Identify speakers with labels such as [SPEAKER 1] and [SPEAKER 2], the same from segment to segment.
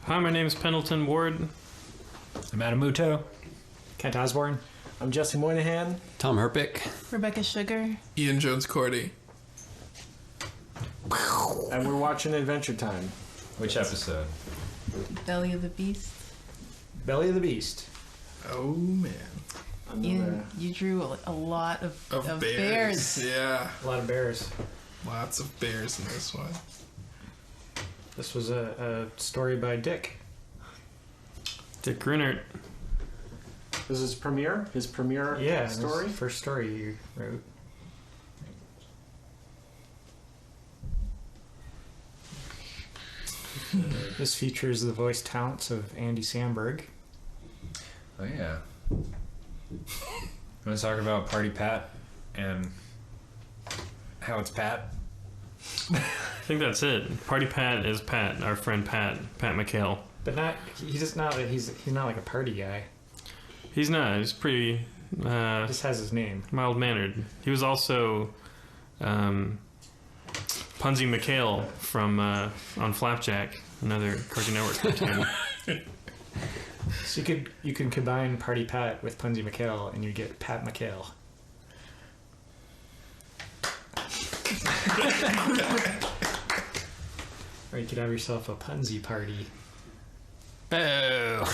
[SPEAKER 1] Hi, my name is Pendleton Ward.
[SPEAKER 2] I'm Adam Muto.
[SPEAKER 3] Kent Osborne. I'm Jesse Moynihan.
[SPEAKER 4] Tom Herpich.
[SPEAKER 5] Rebecca Sugar.
[SPEAKER 6] Ian Jones-Quartey.
[SPEAKER 3] And we're watching Adventure Time.
[SPEAKER 2] Which episode?
[SPEAKER 5] Belly of the Beast.
[SPEAKER 3] Belly of the Beast.
[SPEAKER 6] Oh, man.
[SPEAKER 5] You drew a lot of bears.
[SPEAKER 6] Yeah.
[SPEAKER 3] A lot of bears.
[SPEAKER 6] Lots of bears in this one.
[SPEAKER 3] This was a story by Dick.
[SPEAKER 1] Dick Grunert.
[SPEAKER 3] This is his premiere story?
[SPEAKER 1] First story you wrote.
[SPEAKER 3] This features the voice talents of Andy Samberg.
[SPEAKER 2] Oh, yeah. Want to talk about Party Pat and how it's Pat?
[SPEAKER 1] I think that's it. Party Pat is Pat, our friend Pat McHale.
[SPEAKER 3] But he's not like a party guy.
[SPEAKER 1] He's not. He's pretty
[SPEAKER 3] Just has his name.
[SPEAKER 1] mild-mannered. He was also Punzi McHale from on Flapjack, another Cartoon Network cartoon.
[SPEAKER 3] So you can combine Party Pat with Punzi McHale and you get Pat McHale. Or you could have yourself a Punzi party.
[SPEAKER 4] Oh.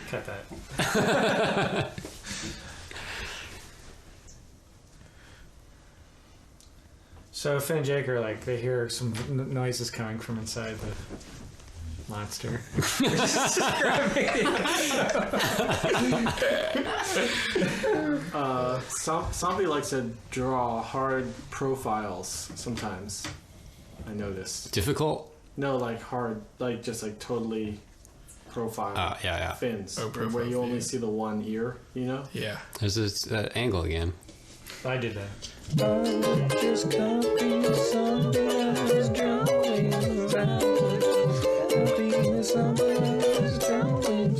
[SPEAKER 3] Cut that. So Finn and Jake are like, they hear some noises coming from inside the monster. Somebody likes to draw hard profiles sometimes. I noticed.
[SPEAKER 4] Difficult?
[SPEAKER 3] No, like hard, like just like totally profile.
[SPEAKER 4] Yeah.
[SPEAKER 3] Fins.
[SPEAKER 6] Oh, profile
[SPEAKER 3] where you only
[SPEAKER 6] fins.
[SPEAKER 3] see the one ear, you know?
[SPEAKER 6] Yeah.
[SPEAKER 4] There's this angle again.
[SPEAKER 3] I did that.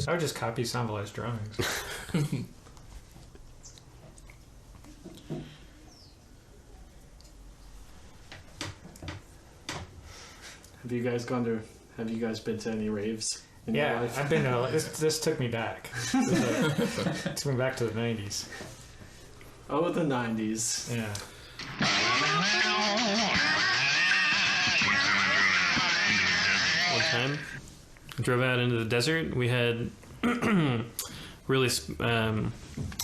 [SPEAKER 3] I would just copy Sambala's drawings. Have you guys been to any raves in your life? I've been to, this took me back. Took me back to the 90s. Oh, the 90s. Yeah.
[SPEAKER 1] One time, we drove out into the desert. We had really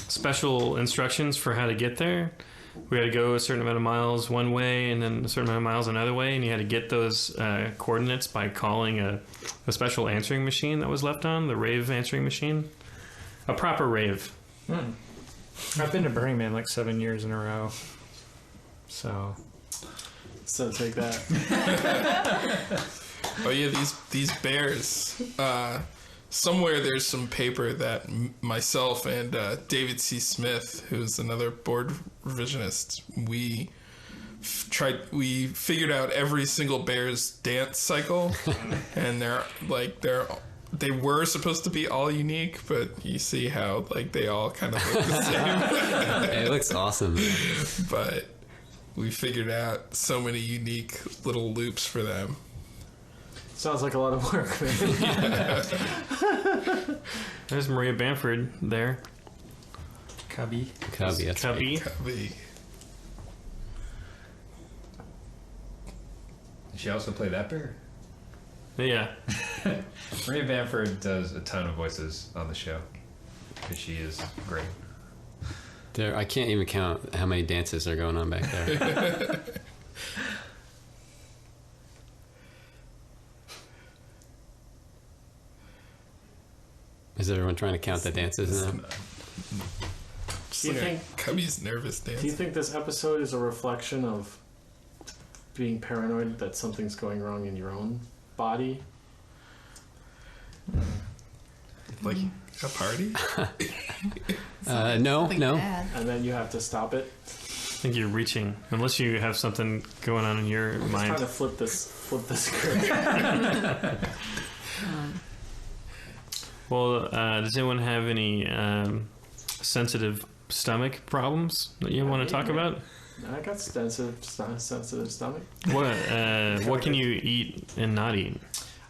[SPEAKER 1] special instructions for how to get there. We had to go a certain amount of miles one way and then a certain amount of miles another way, and you had to get those coordinates by calling a special answering machine that was left on, the rave answering machine. A proper rave.
[SPEAKER 3] I've been to Burning Man like 7 years in a row. So take that.
[SPEAKER 6] Oh, yeah, these bears. Somewhere there's some paper that myself and David C. Smith, who's another board revisionist, we figured out every single bear's dance cycle, and they were supposed to be all unique, but you see how like they all kind of look the same.
[SPEAKER 4] It looks awesome.
[SPEAKER 6] But we figured out so many unique little loops for them.
[SPEAKER 3] Sounds like a lot of work, man.
[SPEAKER 1] There's Maria Bamford there.
[SPEAKER 3] Cubby.
[SPEAKER 4] Cubby, that's
[SPEAKER 1] Cubby.
[SPEAKER 4] right.
[SPEAKER 6] Cubby.
[SPEAKER 2] Did she also play that bear?
[SPEAKER 1] Yeah.
[SPEAKER 2] Maria Bamford does a ton of voices on the show because she is great.
[SPEAKER 4] I can't even count how many dances are going on back there. Is everyone trying to count the dances now?
[SPEAKER 6] Just like a Cubby's nervous dance.
[SPEAKER 3] Do you think this episode is a reflection of being paranoid that something's going wrong in your own body?
[SPEAKER 6] Like a party?
[SPEAKER 4] No.
[SPEAKER 5] Bad.
[SPEAKER 3] And then you have to stop it?
[SPEAKER 1] I think you're reaching, unless you have something going on in your
[SPEAKER 3] I'm just
[SPEAKER 1] mind.
[SPEAKER 3] trying to flip the script.
[SPEAKER 1] Well, does anyone have any sensitive stomach problems that you want to talk about?
[SPEAKER 3] I got sensitive stomach.
[SPEAKER 1] What can you eat and not eat?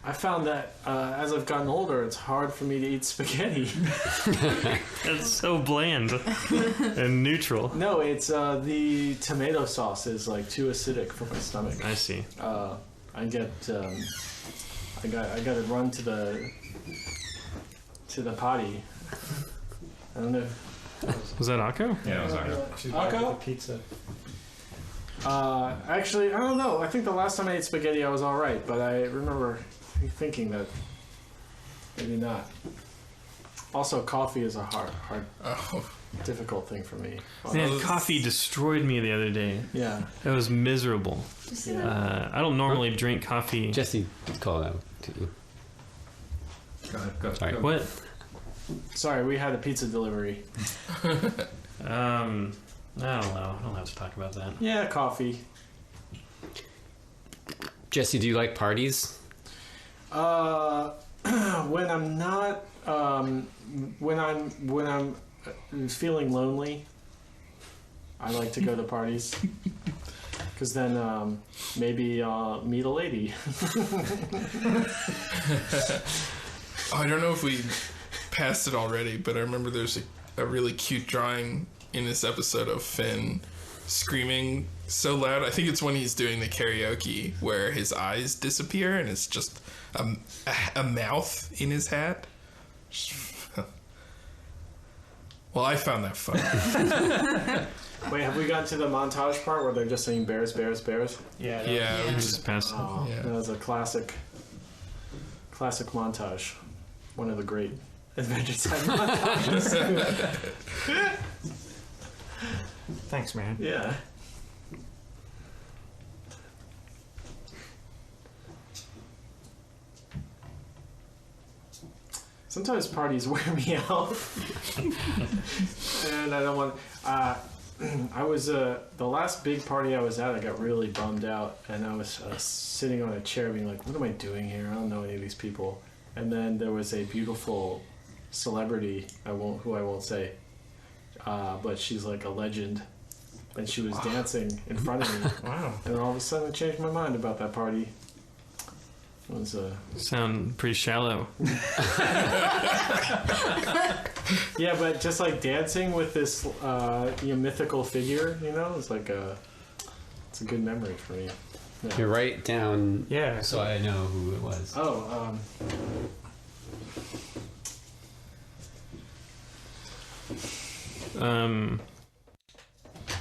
[SPEAKER 3] I found that as I've gotten older, it's hard for me to eat spaghetti.
[SPEAKER 1] It's so bland and neutral.
[SPEAKER 3] No, it's the tomato sauce is like too acidic for my stomach.
[SPEAKER 1] I see.
[SPEAKER 3] I got to run to the potty. I don't know.
[SPEAKER 1] Was that Akko?
[SPEAKER 2] Yeah, it was Akko.
[SPEAKER 3] She's back with the pizza. Actually, I don't know. I think the last time I ate spaghetti, I was all right, but I remember thinking that maybe not. Also, coffee is a hard, difficult thing for me.
[SPEAKER 1] Man, coffee destroyed me the other day.
[SPEAKER 3] Yeah,
[SPEAKER 1] it was miserable.
[SPEAKER 3] Yeah.
[SPEAKER 1] I don't normally drink coffee.
[SPEAKER 4] Jesse, call out to you.
[SPEAKER 2] Go.
[SPEAKER 4] Sorry.
[SPEAKER 1] What?
[SPEAKER 3] Sorry, we had a pizza delivery.
[SPEAKER 1] I don't know. I don't have to talk about that.
[SPEAKER 3] Yeah, coffee.
[SPEAKER 4] Jesse, do you like parties?
[SPEAKER 3] When I'm not, when I'm feeling lonely, I like to go to parties. Because then maybe I'll meet a lady.
[SPEAKER 6] I don't know if we passed it already, but I remember there's a really cute drawing in this episode of Finn screaming so loud. I think it's when he's doing the karaoke where his eyes disappear and it's just a mouth in his hat. Well, I found that funny.
[SPEAKER 3] Wait, have we gotten to the montage part where they're just saying bears, bears, bears?
[SPEAKER 6] Yeah,
[SPEAKER 1] we just passed it.
[SPEAKER 3] Oh,
[SPEAKER 6] Yeah.
[SPEAKER 3] That was a classic montage. One of the great Adventure Time montages.
[SPEAKER 7] Thanks, man.
[SPEAKER 3] Yeah. Sometimes parties wear me out, and I don't want. I was the last big party I was at. I got really bummed out, and I was sitting on a chair, being like, "What am I doing here? I don't know any of these people." And then there was a beautiful celebrity. Who I won't say, but she's like a legend, and she was dancing in front of me.
[SPEAKER 7] Wow!
[SPEAKER 3] And all of a sudden, I changed my mind about that party. It was
[SPEAKER 1] sound pretty shallow.
[SPEAKER 3] Yeah, but just like dancing with this mythical figure, it's like it's a good memory for me. Yeah.
[SPEAKER 4] You write down,
[SPEAKER 7] Yeah.
[SPEAKER 4] so I know who it was.
[SPEAKER 3] Oh,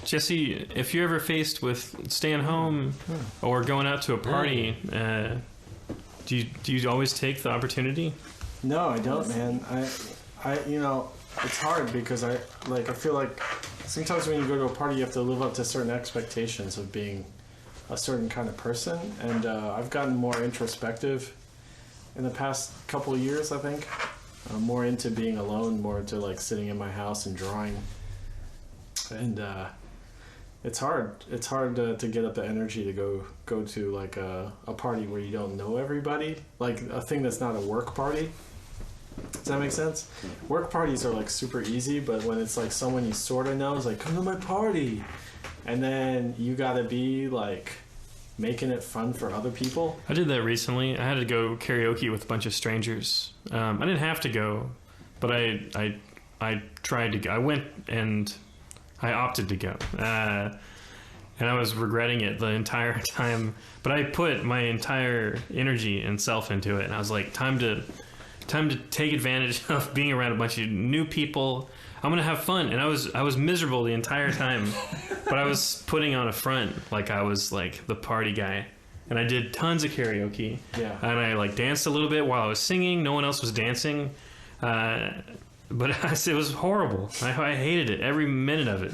[SPEAKER 1] Jesse, if you're ever faced with staying home or going out to a party, do you always take the opportunity?
[SPEAKER 3] no, I don't, man. I it's hard because I feel like sometimes when you go to a party, you have to live up to certain expectations of being a certain kind of person, and I've gotten more introspective in the past couple of years. I think more into being alone, more into like sitting in my house and drawing, and it's hard. It's hard to get up the energy to go to like a party where you don't know everybody, like a thing that's not a work party. Does that make sense? Work parties are like super easy, but when it's like someone you sort of know, it's like, come to my party. And then you gotta be like making it fun for other people.
[SPEAKER 1] I did that recently. I had to go karaoke with a bunch of strangers. I didn't have to go, but I tried to go. I went and I opted to go. And I was regretting it the entire time. But I put my entire energy and self into it. And I was like, time to take advantage of being around a bunch of new people. I'm gonna have fun. And I was miserable the entire time, but I was putting on a front, like I was like the party guy. And I did tons of karaoke.
[SPEAKER 3] Yeah.
[SPEAKER 1] And I like danced a little bit while I was singing. No one else was dancing. But it was horrible. I hated it, every minute of it.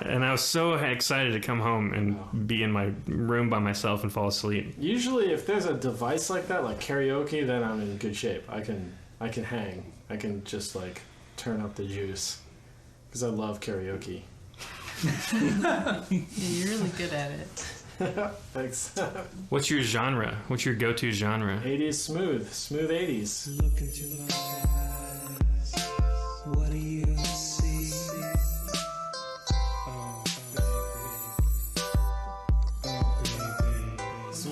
[SPEAKER 1] And I was so excited to come home and be in my room by myself and fall asleep.
[SPEAKER 3] Usually, if there's a device like that, like karaoke, then I'm in good shape. I can hang. I can just like turn up the juice because I love karaoke.
[SPEAKER 5] Yeah, you're really good at it.
[SPEAKER 3] Thanks.
[SPEAKER 1] What's your genre? What's your go-to genre?
[SPEAKER 3] 80s smooth 80s.
[SPEAKER 8] Look into my eyes. What do you see? Oh, baby. Oh,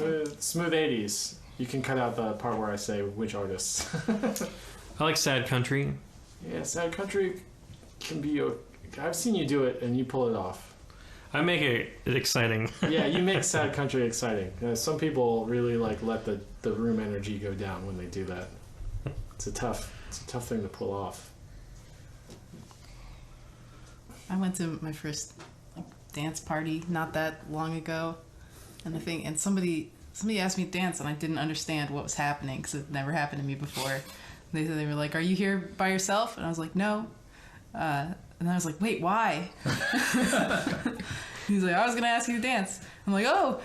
[SPEAKER 8] baby.
[SPEAKER 3] Smooth 80s. You can cut out the part where I say which artists.
[SPEAKER 1] I like Sad Country.
[SPEAKER 3] Yeah, Sad Country can be... I've seen you do it, and you pull it off.
[SPEAKER 1] I make it exciting.
[SPEAKER 3] Yeah, you make Sad Country exciting. Some people really let the room energy go down when they do that. It's a tough thing to pull off.
[SPEAKER 5] I went to my first dance party not that long ago, and somebody asked me to dance, and I didn't understand what was happening because it never happened to me before. They were like, "Are you here by yourself?" And I was like, "No." And I was like, "Wait, why?" He's like, "I was gonna ask you to dance." I'm like, "Oh,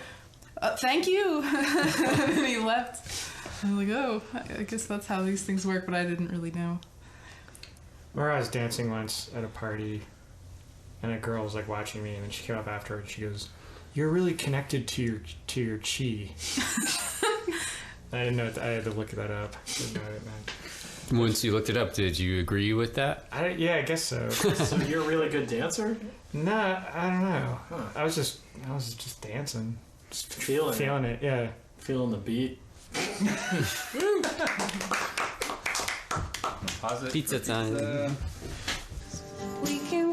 [SPEAKER 5] thank you." And he left. I'm like, "Oh, I guess that's how these things work," but I didn't really know.
[SPEAKER 7] I was dancing once at a party, and a girl was like watching me, and then she came up after and she goes, "You're really connected to your chi." I didn't know. I had to look that up. Didn't know what it meant.
[SPEAKER 4] Once you looked it up, did you agree with that?
[SPEAKER 7] Yeah, I guess so.
[SPEAKER 3] So you're a really good dancer?
[SPEAKER 7] No, I don't know. Huh. I was just dancing, just feeling it. Yeah,
[SPEAKER 3] feeling the beat.
[SPEAKER 4] Pizza time.
[SPEAKER 9] We can